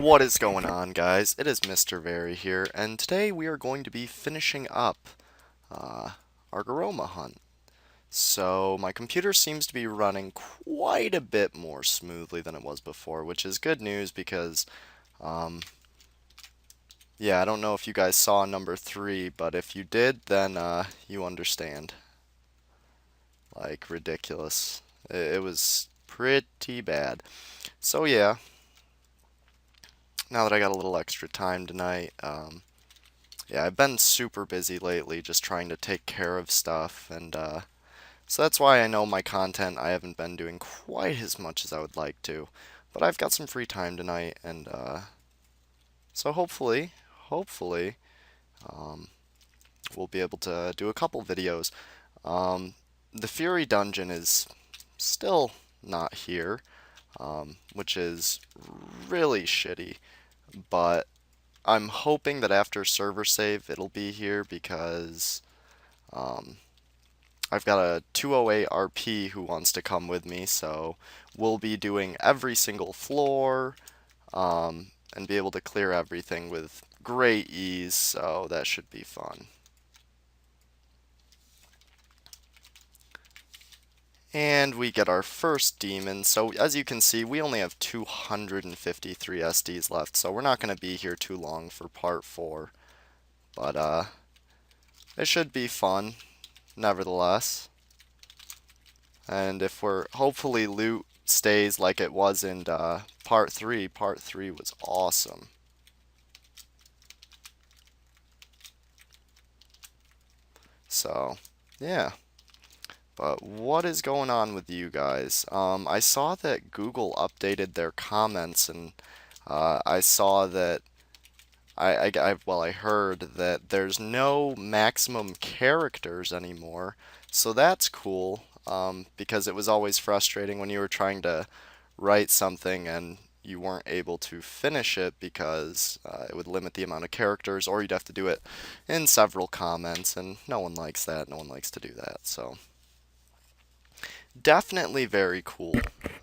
What is going on, guys? It is MrVerry here, and today we are going to be finishing up uh, our Goroma hunt. So my computer seems to be running quite a bit more smoothly than it was before, which is good news because, um, yeah, I don't know if you guys saw number 3, but if you did, then you understand. Like, ridiculous. It was pretty bad. So yeah, now that I got a little extra time tonight, yeah, I've been super busy lately just trying to take care of stuff, and so that's why I know my content I haven't been doing quite as much as I would like to. But I've got some free time tonight, and so hopefully, um, we'll be able to do a couple videos. Um, the Fury Dungeon is still not here, which is really shitty, but I'm hoping that after server save it'll be here because um, I've got a 208 RP who wants to come with me, so we'll be doing every single floor and be able to clear everything with great ease, so that should be fun. And we get our first demon, so as you can see, we only have 253 SDs left, so we're not going to be here too long for part 4. But, it should be fun, nevertheless. And if we're hopefully loot stays like it was in part 3. Part 3 was awesome. So, yeah. But what is going on with you guys? I saw that Google updated their comments, and I saw that I heard that there's no maximum characters anymore. So that's cool, because it was always frustrating when you were trying to write something and you weren't able to finish it because it would limit the amount of characters, or you'd have to do it in several comments, and no one likes that. No one likes to do that. So definitely very cool.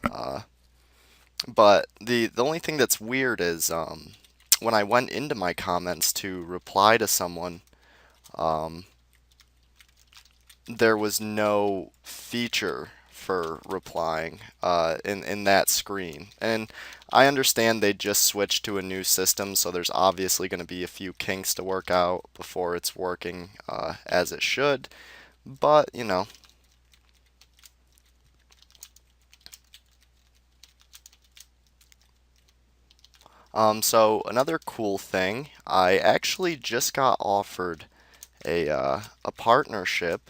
Uh, but the only thing that's weird is when I went into my comments to reply to someone, um, there was no feature for replying in that screen. And I understand they just switched to a new system, so there's obviously going to be a few kinks to work out before it's working as it should. But, you know. So another cool thing, I actually just got offered a partnership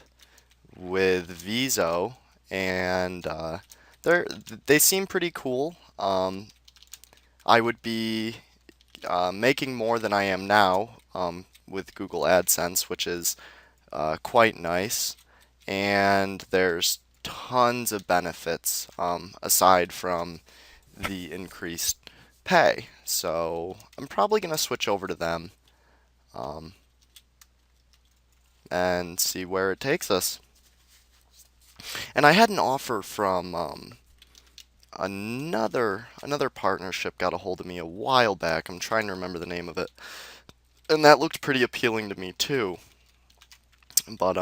with Viso, and they seem pretty cool. I would be making more than I am now with Google AdSense, which is quite nice. And there's tons of benefits aside from the increased pay. So I'm probably going to switch over to them um, and see where it takes us. And I had an offer from another partnership got a hold of me a while back. I'm trying to remember the name of it, and that looked pretty appealing to me too. But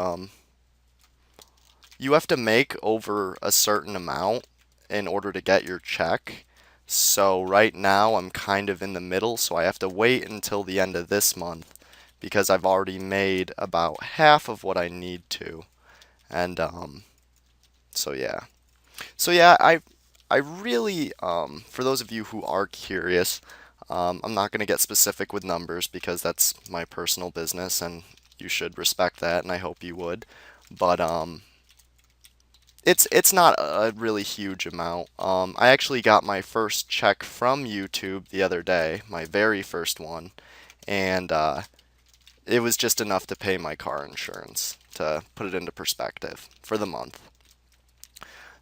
you have to make over a certain amount in order to get your check. So right now I'm kind of in the middle, so I have to wait until the end of this month because I've already made about half of what I need to. And so yeah. So yeah, I really for those of you who are curious, I'm not going to get specific with numbers because that's my personal business and you should respect that, and I hope you would. But it's not a really huge amount. I actually got my first check from YouTube the other day, my very first one, and it was just enough to pay my car insurance, to put it into perspective, for the month.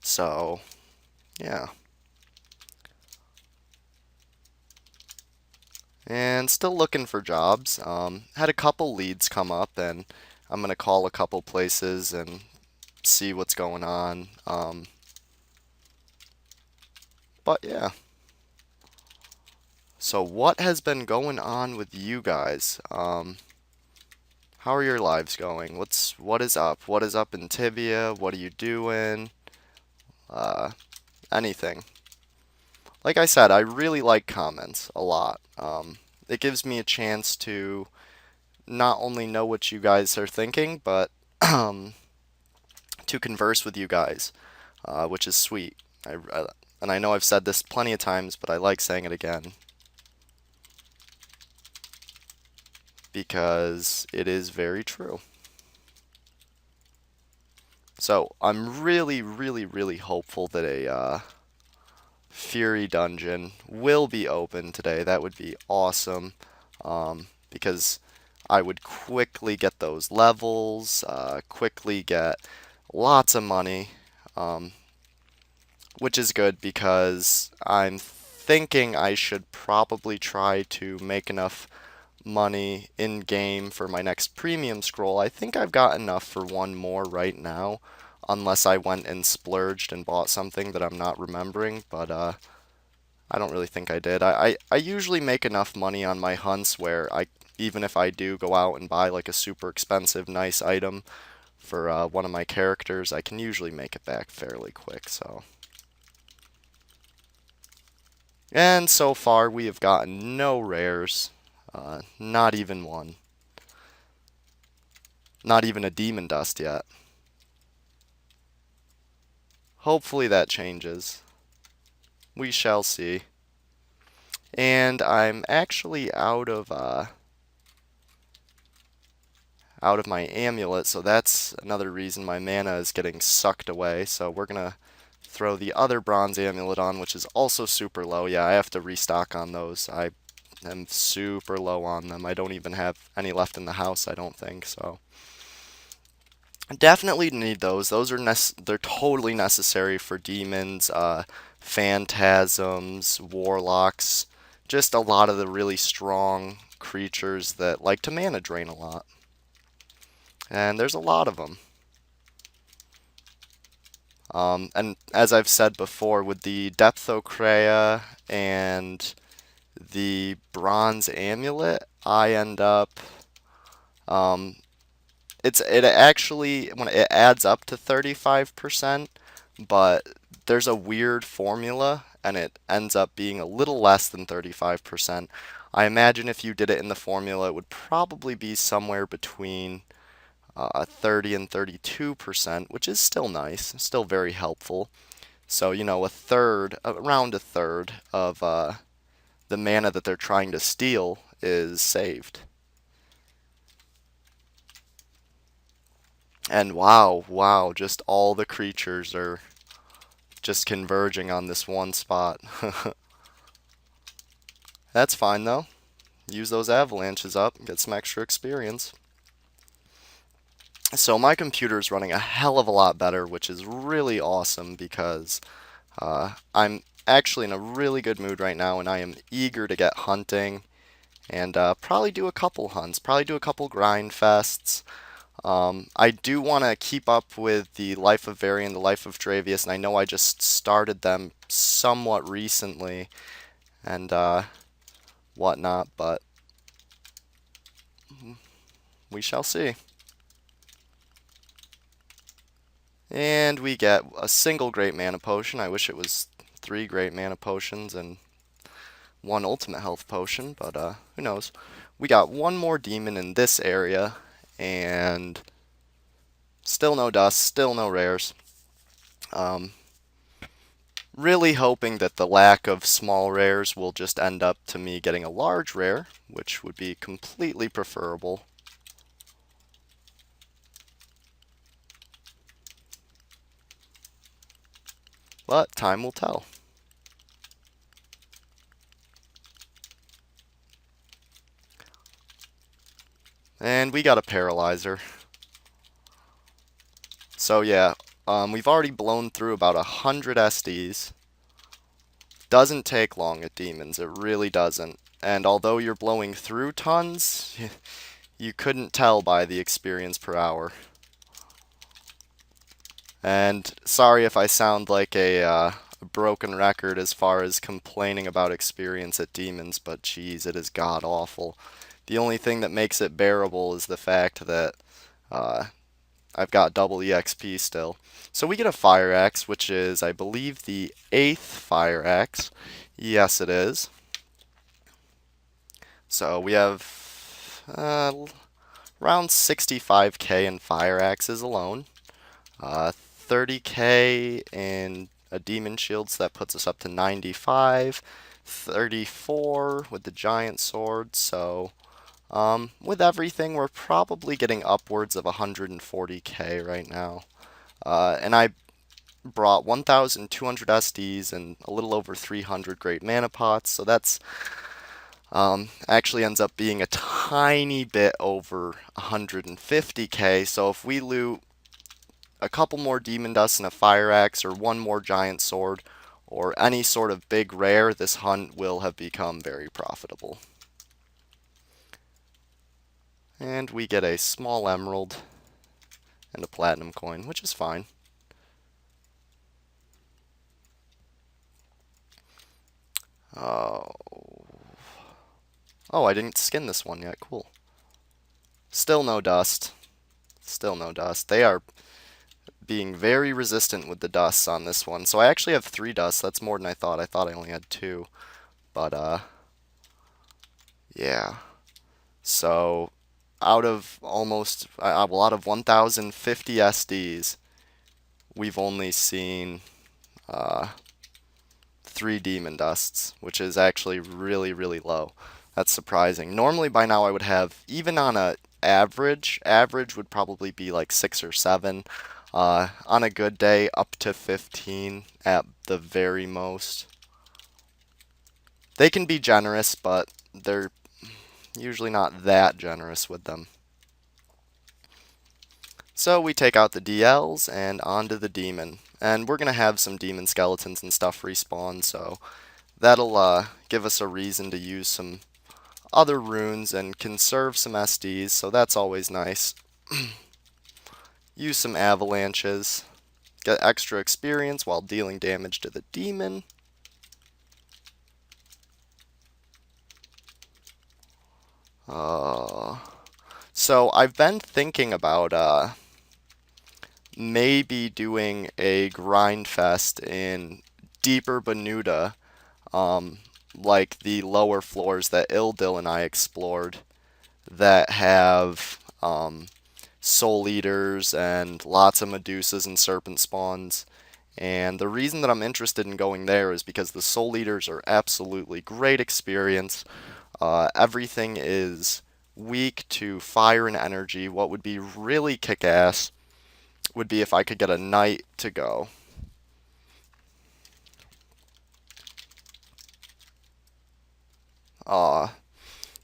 So, yeah. And still looking for jobs. Had a couple leads come up, and I'm gonna call a couple places and see what's going on. But yeah. So what has been going on with you guys? How are your lives going? What is up? What is up in Tibia? What are you doing? Uh, Anything. Like I said, I really like comments a lot. It gives me a chance to not only know what you guys are thinking, but to converse with you guys, which is sweet. And I know I've said this plenty of times, but I like saying it again because it is very true. So I'm really, really, really hopeful that a Fury dungeon will be open today. That would be awesome, because I would quickly get those levels, quickly get lots of money, um, which is good because I'm thinking I should probably try to make enough money in game for my next premium scroll. I think I've got enough for one more right now, unless I went and splurged and bought something that I'm not remembering, but I don't really think I did. I usually make enough money on my hunts where even if I do go out and buy like a super expensive nice item for one of my characters, I can usually make it back fairly quick, so. And so far we have gotten no rares, not even one. Not even a demon dust yet. Hopefully that changes. We shall see. And I'm actually out of my amulet, so that's another reason my mana is getting sucked away. So we're gonna throw the other bronze amulet on, which is also super low. Yeah, I have to restock on those. I am super low on them. I don't even have any left in the house, I don't think, so. Definitely need those. Those are they're totally necessary for demons, phantasms, warlocks, just a lot of the really strong creatures that like to mana drain a lot. And there's a lot of them. And as I've said before, with the Depthocrea and the Bronze Amulet, I end up, it actually, when it adds up to 35%, but there's a weird formula, and it ends up being a little less than 35%. I imagine if you did it in the formula, it would probably be somewhere between 30 and 32%, which is still nice, still very helpful. So, you know, around a third of the mana that they're trying to steal is saved. And wow, just all the creatures are just converging on this one spot. That's fine though. Use those avalanches up and get some extra experience. So my computer is running a hell of a lot better, which is really awesome because I'm actually in a really good mood right now, and I am eager to get hunting and probably do a couple hunts, probably do a couple Grindfests. I do want to keep up with the Life of Verry and the Life of Dravius, and I know I just started them somewhat recently and whatnot, but we shall see. And we get a single Great Mana Potion. I wish it was 3 Great Mana Potions and 1 Ultimate Health Potion, but who knows. We got one more demon in this area, and still no dust, still no rares. Really hoping that the lack of small rares will just end up to me getting a large rare, which would be completely preferable. But time will tell. And we got a paralyzer. So yeah, we've already blown through about 100 SDs. Doesn't take long at demons, it really doesn't. And although you're blowing through tons, you couldn't tell by the experience per hour. And sorry if I sound like a a broken record as far as complaining about experience at demons, but geez, it is god awful. The only thing that makes it bearable is the fact that uh, I've got double EXP still. So we get a fire axe, which is, I believe, the 8th fire axe. Yes, it is. So we have around 65k in fire axes alone. 30k in a demon shield, so that puts us up to 95. 34 with the giant sword, so with everything, we're probably getting upwards of 140k right now. And I brought 1,200 SDs and a little over 300 great mana pots, so that's actually ends up being a tiny bit over 150k. So if we loot a couple more demon dust and a fire axe, or one more giant sword, or any sort of big rare, this hunt will have become very profitable. And we get a small emerald and a platinum coin, which is fine. Oh, I didn't skin this one yet. Cool. Still no dust. Still no dust. They are being very resistant with the dusts on this one. So I actually have 3 dusts. That's more than I thought. I thought I only had 2. But, yeah. So, out of almost, well, out of 1,050 SDs, we've only seen 3 demon dusts, which is actually really, really low. That's surprising. Normally by now I would have, even on a average would probably be like 6 or 7. On a good day, up to 15 at the very most. They can be generous, but they're usually not that generous with them. So we take out the DLs and onto the demon. And we're going to have some demon skeletons and stuff respawn, so that'll give us a reason to use some other runes and conserve some SDs, so that's always nice. Use some avalanches. Get extra experience while dealing damage to the demon. So I've been thinking about maybe doing a Grindfest in deeper Bermuda, like the lower floors that Ildil and I explored, that have soul eaters and lots of Medusas and serpent spawns. And the reason that I'm interested in going there is because the soul eaters are absolutely great experience. Everything is weak to fire and energy. What would be really kick-ass would be if I could get a knight to go.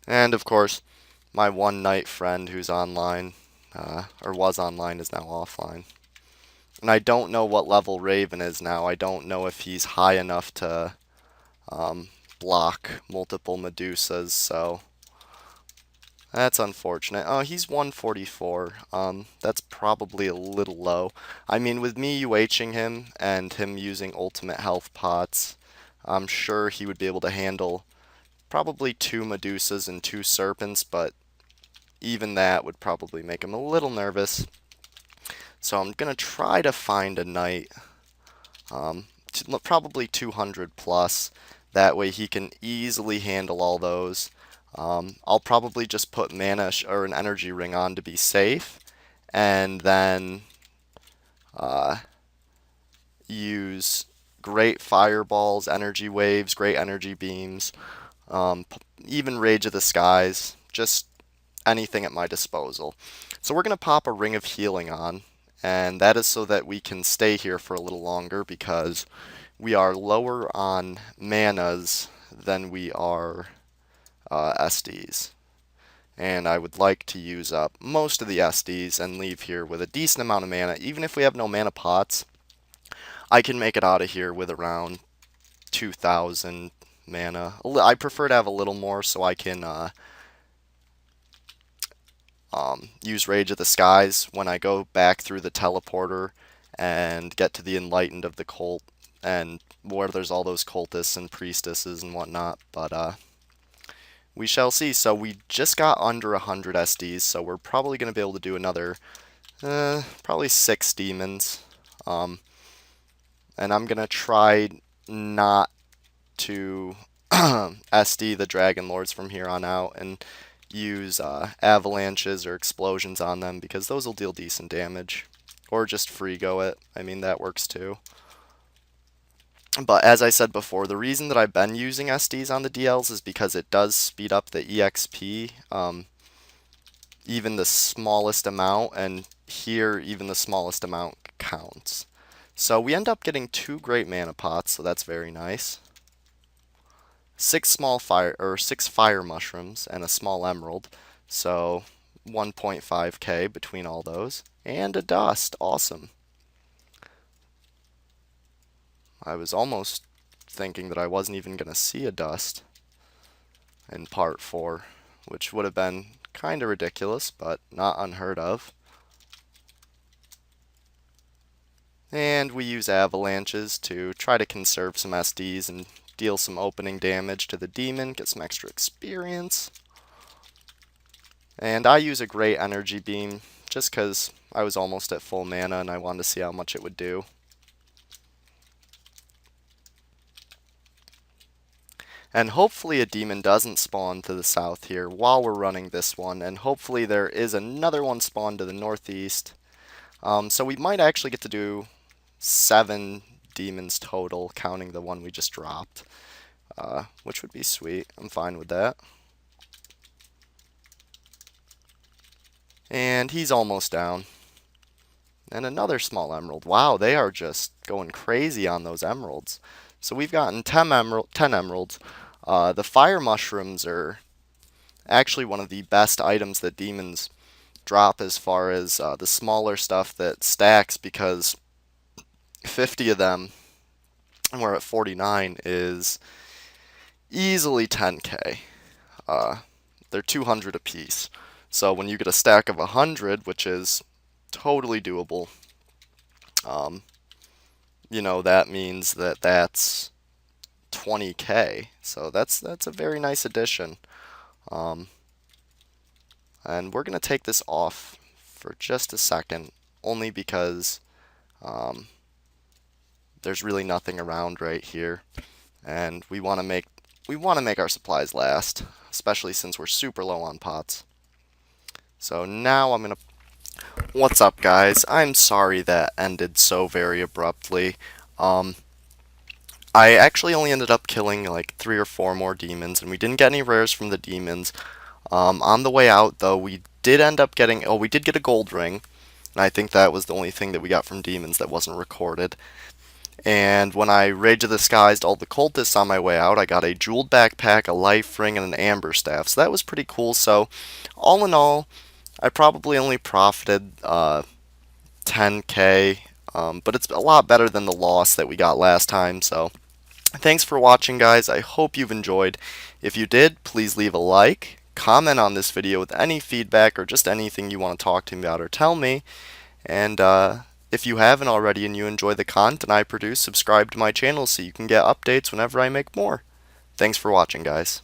And of course, my one knight friend who's online, or was online, is now offline. And I don't know what level Raven is now. I don't know if he's high enough to block multiple Medusas, so that's unfortunate. Oh, he's 144. That's probably a little low. I mean, with me UHing him and him using ultimate health pots, I'm sure he would be able to handle probably 2 Medusas and 2 serpents, but even that would probably make him a little nervous. So I'm going to try to find a knight, probably 200 plus. That way he can easily handle all those. I'll probably just put mana or an energy ring on to be safe, and then use great fireballs, energy waves, great energy beams, even Rage of the Skies, just anything at my disposal. So we're going to pop a Ring of Healing on, and that is so that we can stay here for a little longer because we are lower on manas than we are SDs. And I would like to use up most of the SDs and leave here with a decent amount of mana. Even if we have no mana pots, I can make it out of here with around 2,000 mana. I prefer to have a little more so I can use Rage of the Skies when I go back through the teleporter and get to the Enlightened of the Cult and where there's all those cultists and priestesses and whatnot. But we shall see. So we just got under 100 SDs, so we're probably going to be able to do another, probably 6 demons. And I'm going to try not to SD the Dragon Lords from here on out and use avalanches or explosions on them, because those will deal decent damage. Or just free go it. I mean, that works too. But as I said before, the reason that I've been using SDs on the DLs is because it does speed up the EXP, even the smallest amount, and here even the smallest amount counts. So we end up getting 2 great mana pots, so that's very nice. 6 fire mushrooms and a small emerald, so 1.5k between all those, and a dust. Awesome. I was almost thinking that I wasn't even going to see a dust in part 4, which would have been kind of ridiculous, but not unheard of. And we use avalanches to try to conserve some SDs and deal some opening damage to the demon, get some extra experience. And I use a great energy beam just because I was almost at full mana and I wanted to see how much it would do. And hopefully a demon doesn't spawn to the south here while we're running this one, and hopefully there is another one spawned to the northeast. So we might actually get to do 7 demons total, counting the one we just dropped, which would be sweet. I'm fine with that. And he's almost down. And another small emerald. Wow, they are just going crazy on those emeralds. So we've gotten 10 emeralds. The fire mushrooms are actually one of the best items that demons drop as far as the smaller stuff that stacks, because 50 of them, and we're at 49, is easily 10k. They're 200 apiece. So when you get a stack of 100, which is totally doable, you know, that means that that's 20k. So that's a very nice addition. And we're going to take this off for just a second, only because there's really nothing around right here, and we want to make our supplies last, especially since we're super low on pots. So now I'm going to... What's up, guys? I'm sorry that ended so very abruptly. I actually only ended up killing like 3 or 4 more demons, and we didn't get any rares from the demons. On the way out, though, we did end up getting... Oh, we did get a gold ring, and I think that was the only thing that we got from demons that wasn't recorded. And when I Rage of the Skies all the cultists on my way out, I got a jeweled backpack, a life ring, and an amber staff. So that was pretty cool. So all in all, I probably only profited 10k, but it's a lot better than the loss that we got last time. So thanks for watching, guys. I hope you've enjoyed. If you did, please leave a like, comment on this video with any feedback or just anything you want to talk to me about or tell me. And if you haven't already and you enjoy the content I produce, subscribe to my channel so you can get updates whenever I make more. Thanks for watching, guys.